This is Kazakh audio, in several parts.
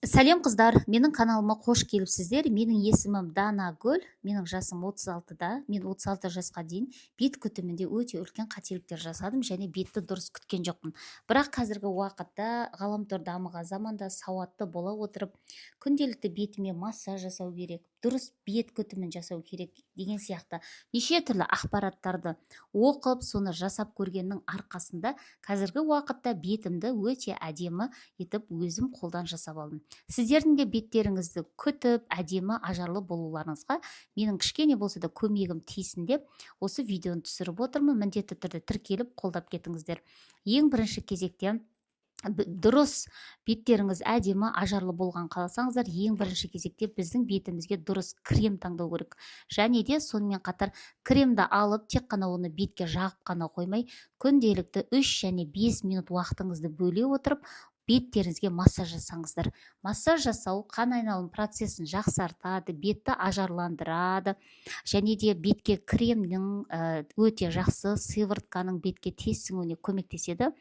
Сәлем қыздар, менің каналыма қош келіпсіздер. Менің есімім Дана Гүл, менің жасым 36-да. Мен 36 жасқа дейін бет күтімінде өте үлкен қателіктер жасадым және бетті дұрыс күткен жоқпын. Бірақ қазіргі уақытта ғаламтор дамыған заманда сауатты бола отырып, күнделікті бетіме массаж жасау керек, дұрыс бет күтімін жасау керек деген сияқты неше түрлі ақпараттарды оқып, соны жасап көргеннің арқасында қазіргі уақытта бетімді өте әдемі етіп өзім қолдан жасап алдым. Сіздердің де беттеріңізді күтіп, әдемі ажарлы болуларыңызға менің кішкене болса да көмегім тисін деп осы видеоны түсіріп отырмын. Міндетті түрде тіркеліп қолдап кетіңіздер. Ең бірінші кезекте дұрыс беттеріңіз әдемі ажарлы болған қаласаңыздар, ең бірінші кезекте біздің бетімізге дұрыс крем таңдау керек. Және де сонымен қатар кремді алып, тек қана оны бетке жағып қана қоймай, күнделікті 3 және 5 минут уақытыңызды бөле отырып, беттеріңізге массаж жасаңыздар. Массаж жасау қан айналым процесін жақсартады, бетті ажарландырады, және де бетке кремнің өте жақсы сывыртканың бетке тез сіңуіне көмектеседі.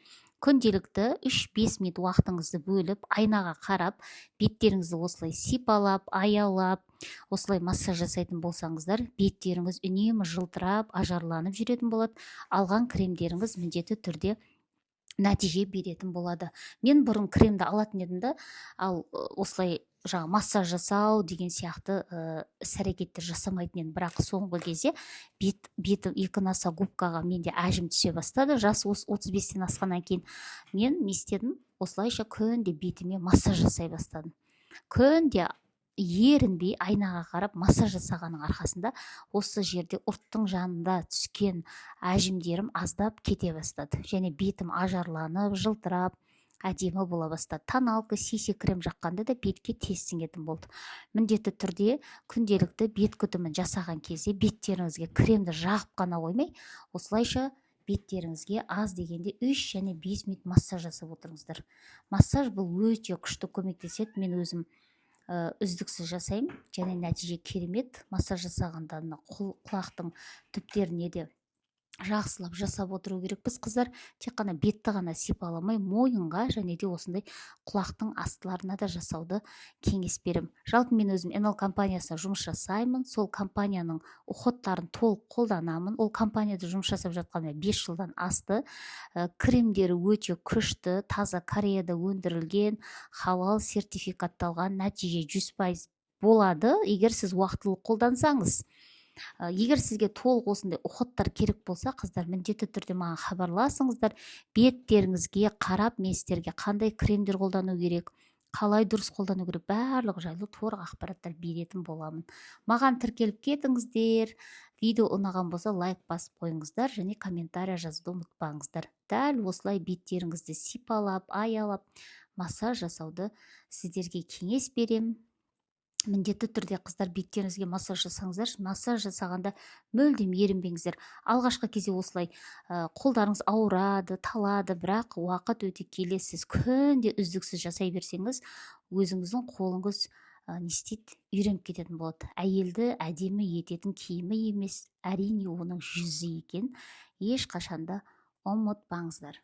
Күнделікті 3-5 минут уақытыңызды бөліп, айнаға қарап, беттеріңізді осылай сипалап, аялап, осылай массаж жасайтын болсаңыздар, беттеріңіз үнемі жылтырап, ажарланып жүретін болады. Алған кремдеріңіз міндетті түрде нәтиже беретін болады. Мен бұрын кремді алатын едім да, ал осылай массаж жасау деген сияқты іс-әрекеттер жасамайтын едім. Бірақ соңғы кезде бетім 2 аса губкаға менде әжім түсе бастады. Жас 35-тен асқаннан кейін мен не істедім? Осылайша күнде бетіме массаж жасай бастадым. Күнде ерінбей айнаға қарап массаж жасағанның арқасында осы жерде ұрттың жанында түскен әжімдерім аздап кете бастады. Және бетім ажарланып, жылтырап, әдемі бола бастады. Тоналка, CC крем жаққанда да бетке тез сіңетін болды. Міндетті түрде күнделікті бет күтімін жасаған кезде беттеріңізге кремді жағып қана қоймай, осылайша беттеріңізге аз дегенде 3 және 5 минут массаж жасап отырыңыздар. Массаж бұл өте күшті көмектеседі. Мен өзім үздіксіз жасаймын және нәтиже керемет. Массаж жасағанда құлақтың түптеріне де жақсылап жасап отыру керек. Біз қыздар тек қана бетті ғана сипаламай, мойынға және де осындай құлақтың астыларына да жасауды кеңес беремін. Жалпы мен өзім NL компаниясына жұмыс жасаймын. Сол компанияның уходтарын толық қолданамын. Ол компанияда жұмыс жасап жатқаныма 5 жылдан асты. Кремдері өте күшті, таза Кореяда өндірілген, халал сертификатталған, нәтиже 100% болады, егер сіз уақытылы қолдансаңыз. Егер сізге толық осындай уходтар керек болса, қыздар міндетті түрде маған хабарласыңыздар. Беттеріңізге қарап, мен сіздерге қандай кремдер қолдану керек, қалай дұрыс қолдану керек, барлық жайлы толық ақпараттар беретін боламын. Маған тіркеліп кетіңіздер. Видео ұнаған болса лайк басып қойыңыздар және комментария жазуды ұмытпаңыздар. Дәл осылай беттеріңізді сипалап, аялап, массаж жасауды сіздерге кеңес беремін. Міндетті түрде қыздар беттеріңізге массаж жасаңыздар. Массаж жасағанда мүлдем ерінбеңіздер. Алғашқы кезде осылай қолдарыңыз ауырады, талады, бірақ уақыт өте келе сіз күнде үздіксіз жасай берсеңіз, өзіңіздің қолыңыз не істейді? Үйреніп кететін болады. Әйелді әдемі ететін киімі емес, әрине оның жүзі екен. Ешқашанда ұмытпаңыздар.